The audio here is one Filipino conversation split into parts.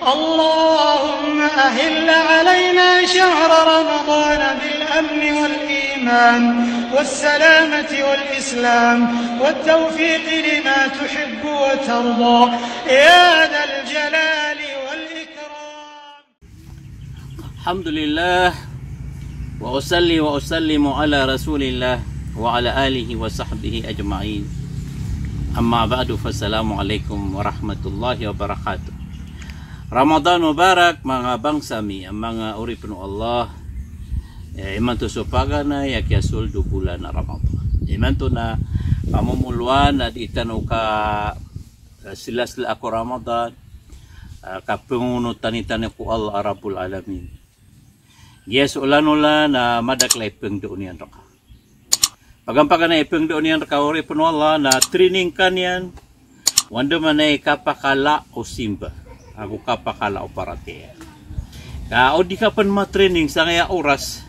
اللهم أهل علينا شهر رمضان بالأمن والإيمان والسلامة والإسلام والتوفيق لما تحب وترضى يا ذا الجلال والإكرام. الحمد لله وأصلي وأسلم على رسول الله وعلى آله وصحبه أجمعين. أما بعد فالسلام عليكم ورحمة الله وبركاته. Ramadan Mubarak mga bangsami, mga uripno Allah. Iman to supagana ya kiasul du bulan Ramadan. Iman to na pamumuluan at itano ka silas-la ako Ramadan kapungunutan ko Allah Rabbul Alamin. Yes ulan-ulan na madaklay pengdoon yan raka. Pagampagan na ipengdoon yan raka uripno Allah na training kan yan. Wanda man ay kapakala o simba. Ako kapakala o parate. O di ka pan matraining sa ngaya oras.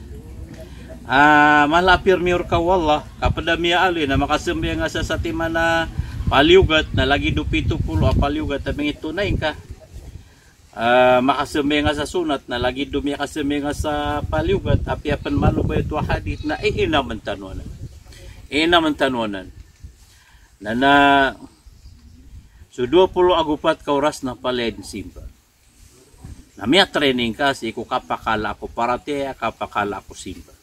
Malapir miur ka wala. Kapada miya ali na makasambya nga sa timana paliugat na lagi dupito pulo a paliugat tabing ito na ka. Makasambya nga sa sunat na lagi dumya kasambya nga sa paliugat. Api apan malubay ito hadith na inaman tanuanan. Inaman tanuanan. Na so 20 agupat ka oras na paled simba. Namia training ka si ko kapakala ko parate kapakala ko simba.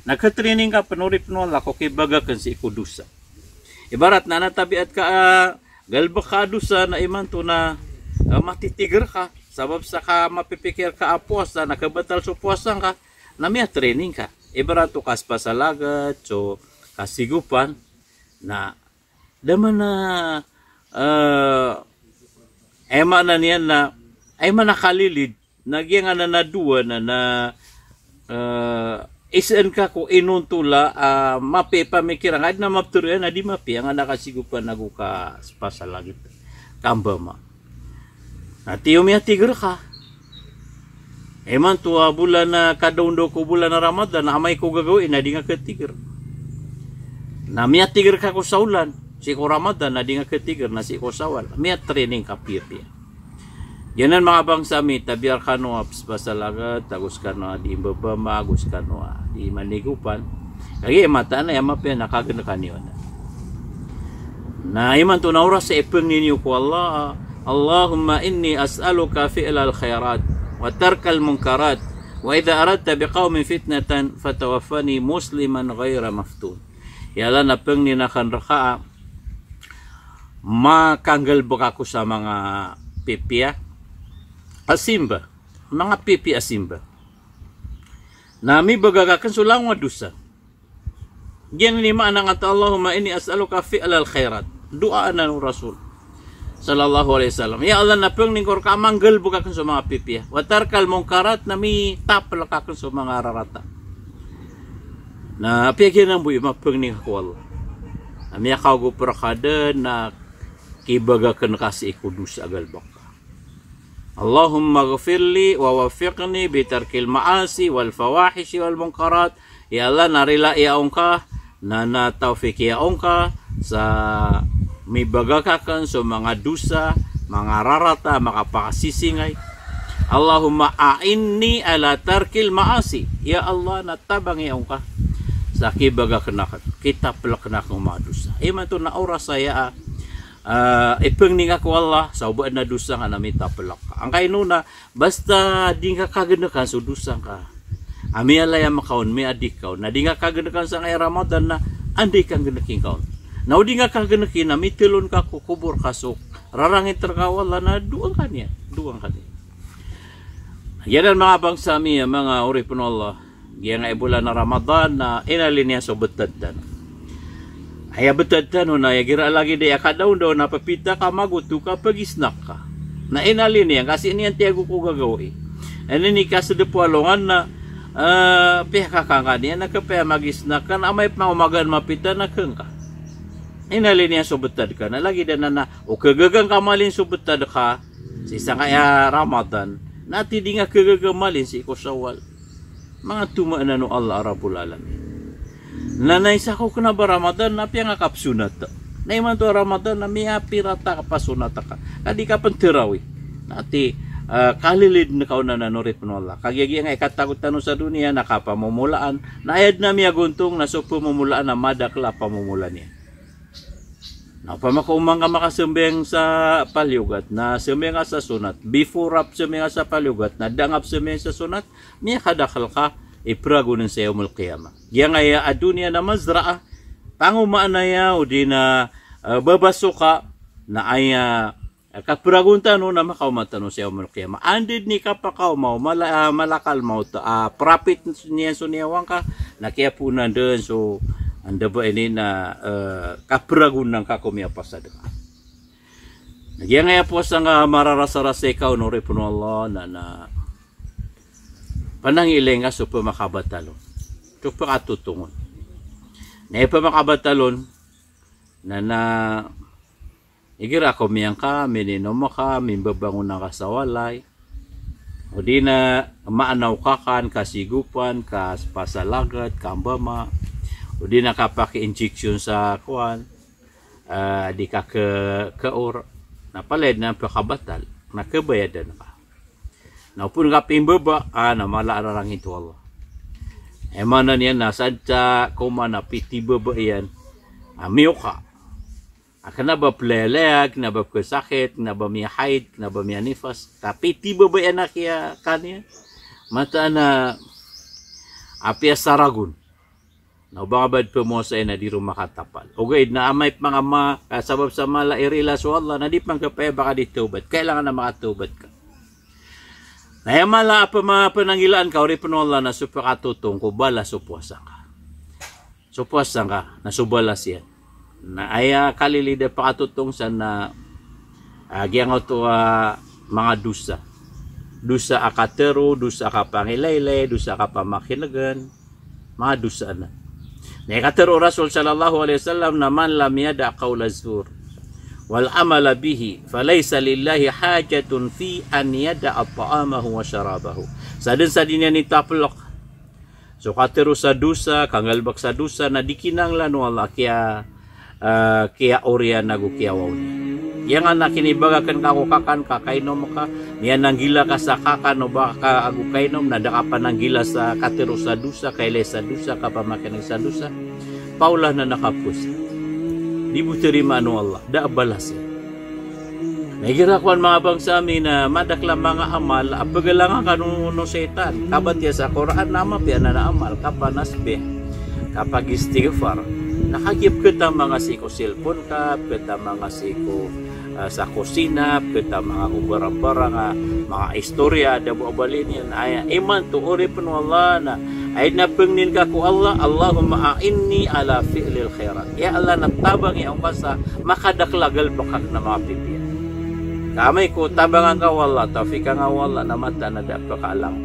Nagka-training ka panurip no la ko kibaga kan si ikudusa. Ibarat na natabiat ka galba ka dusa na iman to na matitiger ka sabab sa ka mapipikir ka apuasa nakabatal sa puasan ka. Namia training ka. Ibarat to kas pasalagat so kasigupan na daman na ema na niyan na ay manakalilid nagyang na duwa na isen ka ko inuntula mapi pamikiran ay na mapturian na di mapi ang nakasigupan nagu ka pasalagit kamba ma atiyo miya tiger ka eman tuwa bulan na kadaundo ko bulan na Ramadan na amay ko gagawin na di nga ketiger na miya tiger ka ko sa ulan si ko Ramadan na di nga ketiger na si ko sawal. May training ka pipi. Yanan mga bangsa mi tabiar kano aps basalagat tagus kano di babama agus kano di manigupan. Kagi mata na yama pe nakagana kanyo na. Na iman to na oras sa ipeng ninyo ko Allah. Allahumma inni as'aluka fi'lal khairat wa tarkal munkarat wa idza aradta biqaumin fitnatan fatawaffani musliman ghaira maftun. Yala na peng ni nakan raka makanggal baka ko sa mga pipi asimba mga pipi asimba na mi bagagakan sulang wadusa yan lima anang at Allahumma inni as'aluka fi'lal khairat doa na ng Rasul sallallahu alaihi wasallam ya Allah na pang ningkor ka manggal baka sa mga pipi wa tarkal munkarat na mi tapal ka sa mga rarata na piyagyan ang buhay mapang ning ko Allah ami akaw go prakada na kibagakan kasi ikudus agal baka. Allahumma ghafirli wa wafiqni bitarkil ma'asi wal fawahishi wal munkarat. Ya Allah narila iaong ka na natawfik iaong ka sa mibagakakan sa mga dusa, mga rarata, mga pakasisingay. Allahumma a'inni ala tarkil ma'asi. Ya Allah natabang iaong ka sa kibagakan kita pelakna ng mga dusa. Iman to na oras saya ipeng ni nga ko Allah sa ubaan na dusa nga namita pelak ang kaino na basta di nga kaganakan so dusa ka ami alay makaon mi adik kaon na di nga kaganakan sa ngay Ramadan na andi kang ganaking kaon na di nga kaganakin na mitilon ka ko kubur kasok rarangit terkawala na duang kanya yan mga bangsa mi mga uripon Allah yan nga bulan na Ramadan na inalinya so betaddan ay betaddan na yagira lagi de akadaw daw na papita ka magutu ka pagisnak ka na inalin niya kasi niyan tiago ko gagawi ani ni kasi de pualongan na pihak ka niya nakapaya magisnak kan amay pamamagan mapita na kengka inalin niya so betad ka na lagi dan na o kagagang kamalin so betad ka sa isang kaya Ramadan nati di nga kagagang malin si ko sawal mga tumaan no Allah Rabbul Alamin nanay sa ko na ba Ramadan na piya nga kapsunat na iman to Ramadan na miya pirata ka pasunat ka kadi ka pantirawi nati kalilid na kauna na nurit Allah. Kagyagi nga ikatakot tanong sa dunia, nakapamumulaan, naayad na miya guntong, nasupamumulaan na madakla pamumulaan niya. Na pamakaumang ka makasumbeng sa palyugat, na sumbeng ka sa sunat, before up sumbeng ka sa palyugat, na dangap sumbeng sa sunat, miya kadakal ka, ipragunin sa yawmul qiyamah. Yang ay adunia na mazra'a, pangumaan na ya, o di na babaso ka, na ay kapragunta no na makaumata no sa yawmul qiyamah. Andid ni kapakaw mau, malakal mau, profit niya so niyawang ka, na kaya po nandun, so, anda ba ini na kapragun ng kakumya pasada ka. Nagyan nga po sa nga mararasa-rasa ikaw no rin po Allah na panangiling nga so pa makabatalon. So pa katutungon. Na pa makabatalon na igira ko miyang ka, mininom ka, mimbabangon ng kasawalay. O di na maanaw kakan, kasigupan, pasalagad, kambama. O di na kapaki-injection sa kuwan, di ka kaur, napaled na pakabatal, nakabayadan ka. Naupun ka pimbaba, na malaararang ito Allah. Mana niyan, nasadya kumana piti baba yan, amiyo ka. Akan na ba pleleag, na ba kusakit, na ba miya haid, na ba miya nifas, kapiti baba yan na kaya kanya. Mata na apia saragun. Naubangabad po mo sa ina di rumakatapal. Okay, na amay mga kasabab sa mala irila so Allah, na di pang kapaya baka di tubat. Kailangan na makatubat ka. Nayamala pa mga panangilaan ka, uri po Allah na supakatutong ko bala supuasan ka. Supuasan ka, na subalas yan. Na ay kalilida pakatutong sa na agyan to mga dusa. Dusa akatero, dusa ka pangilaylay, dusa ka pamakinagan, mga dusa na. Nakatero Rasul sallallahu alaihi wasallam na man lam yada qawla zur wal amala bihi falaysa lillahi hajatun fi an yada ta'amahu wa sharabahu. Sadin sa dinya ni taplok. So katero sa dusa, kangalbak sa dusa na dikinanglan wala kaya orian nagu kiyawaw niya. Yang anak kinibagakan kakukakan kakainom ka, niya nanggila ka sa kakan o baka agu kainom, nadaka pa nanggila sa katero sa dusa, kailay sa dusa, kapamakin sa dusa, paulah na nakapus. Di mo terima ano Allah, da balas yan. Nagirakuan mga bangsa amin na madakla mga amal, apagalangan ka nung setan, kabat ya sa Quran nama piya na amal, kapanasbih, kapag istighfar, nakagip kita mga siko cellphone ka, kita mga siko sa kusina, kita mga ubarang-barang, mga istorya, ada buabalin yan, ay iman to uri pun Allah na, ay napengnin ka ko Allah, Allahumma a'inni ala fi'lil khairat. Ya Allah, natabang iyong basa, makadaklagal bakak na mga pipiyan. Kamay ko, tabangan ka wala, tawfika nga wala, na mata na dapat kaalam.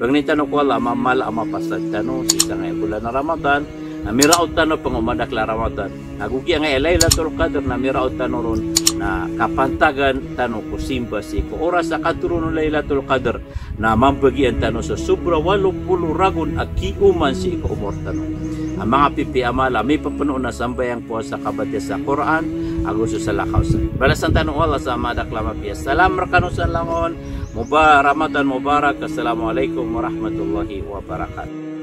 Pagnitan ko wala, mamala ang mapasad tanong, sisa nga bulan na Ramadan, na miraot tano pangumadak la Ramadan. Nagugi nga Lailatul Qadr na miraot tano ron na kapantagan tano ko simba si ko oras sa katuron Lailatul Qadr na mambagian tano sa sobra 80 ragon akiuman si ko umor tano. Ang mga pipi amala may papuno na sambayang puasa kabadya sa Quran agusto sa lakaw. Balasan tanong Allah sa madakla mapiya. Salam rakanusan langon. Ramadan Mubarak. Assalamualaikum warahmatullahi wabarakatuh.